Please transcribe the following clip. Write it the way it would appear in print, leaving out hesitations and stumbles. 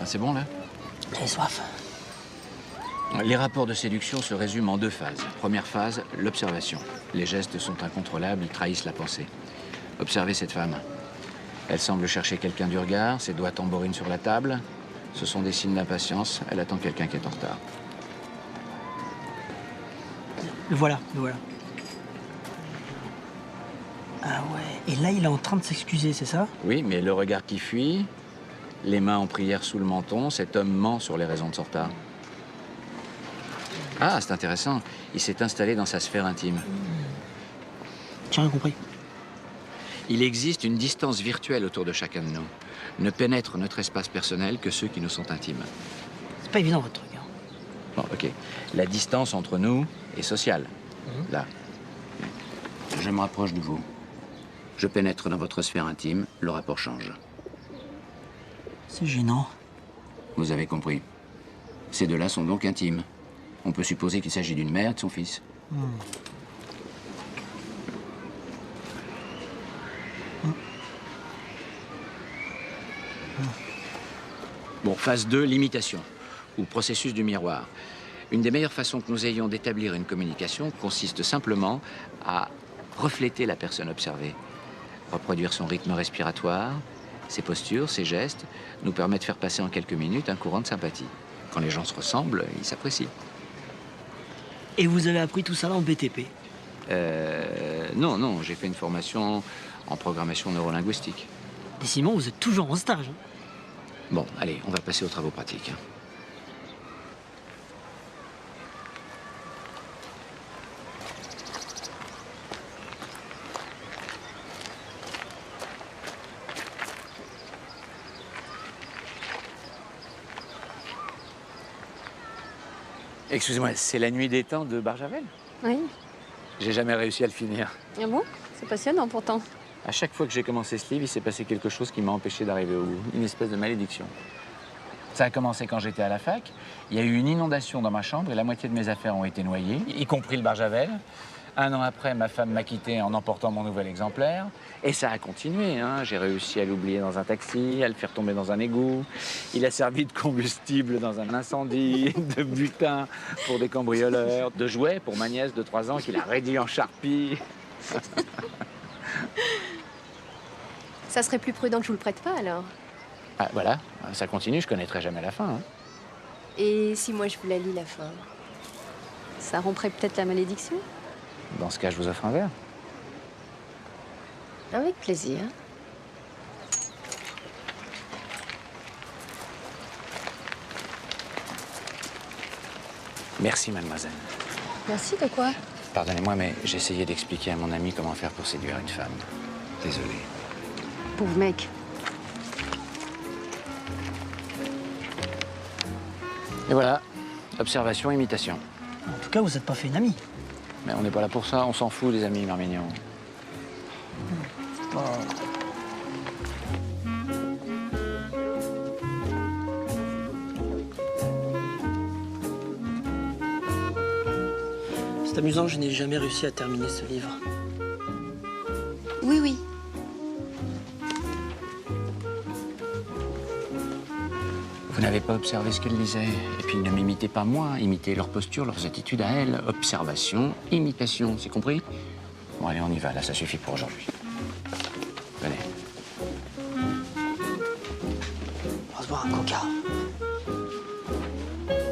Ah, c'est bon, là? J'ai soif. Les rapports de séduction se résument en 2 phases. Première phase, l'observation. Les gestes sont incontrôlables, ils trahissent la pensée. Observez cette femme. Elle semble chercher quelqu'un du regard, ses doigts tambourine sur la table. Ce sont des signes d'impatience, elle attend quelqu'un qui est en retard. Le voilà, le voilà. Ah ouais, et là il est en train de s'excuser, c'est ça? Oui, mais le regard qui fuit, les mains en prière sous le menton, cet homme ment sur les raisons de son retard. Ah, c'est intéressant. Il s'est installé dans sa sphère intime. J'ai rien compris. Il existe une distance virtuelle autour de chacun de nous. Ne pénètrent notre espace personnel que ceux qui nous sont intimes. C'est pas évident votre truc. Hein. Bon, ok. La distance entre nous est sociale. Là. Je me rapproche de vous. Je pénètre dans votre sphère intime, le rapport change. C'est gênant. Vous avez compris. Ces deux-là sont donc intimes. On peut supposer qu'il s'agit d'une mère et de son fils. Bon, phase 2, l'imitation, ou processus du miroir. Une des meilleures façons que nous ayons d'établir une communication consiste simplement à refléter la personne observée. Reproduire son rythme respiratoire, ses postures, ses gestes, nous permet de faire passer en quelques minutes un courant de sympathie. Quand les gens se ressemblent, ils s'apprécient. Et vous avez appris tout ça dans le BTP? Non, j'ai fait une formation en programmation neurolinguistique. Décidément, vous êtes toujours en stage. Hein. Bon, allez, on va passer aux travaux pratiques. Excusez-moi, c'est la nuit des temps de Barjavel? Oui. J'ai jamais réussi à le finir. Ah bon? C'est passionnant pourtant. À chaque fois que j'ai commencé ce livre, il s'est passé quelque chose qui m'a empêché d'arriver au bout. Une espèce de malédiction. Ça a commencé quand j'étais à la fac. Il y a eu une inondation dans ma chambre et la moitié de mes affaires ont été noyées, y compris le Barjavel. 1 an après, ma femme m'a quitté en emportant mon nouvel exemplaire. Et ça a continué, hein. J'ai réussi à l'oublier dans un taxi, à le faire tomber dans un égout. Il a servi de combustible dans un incendie, de butin pour des cambrioleurs, de jouets pour ma nièce de 3 ans qu'il a réduit en charpie. Ça serait plus prudent que je vous le prête pas alors. Ah, voilà, ça continue, je connaîtrai jamais la fin. Hein. Et si moi je vous la lis la fin? Ça romprait peut-être la malédiction? Dans ce cas, je vous offre un verre. Avec plaisir. Merci, mademoiselle. Merci de quoi? Pardonnez-moi, mais j'essayais d'expliquer à mon ami comment faire pour séduire une femme. Désolé. Pauvre mec. Et voilà, observation, imitation. En tout cas, vous n'êtes pas fait une amie. Mais on n'est pas là pour ça, on s'en fout des amis, Marmignon. C'est amusant, je n'ai jamais réussi à terminer ce livre. Oui, oui. Vous n'avez pas observé ce qu'elle disait. Et puis ne m'imitez pas moi, imitez leur posture, leurs attitudes à elle. Observation, imitation, c'est compris? Bon, allez, on y va, là, ça suffit pour aujourd'hui. Venez. On va se boire un coca.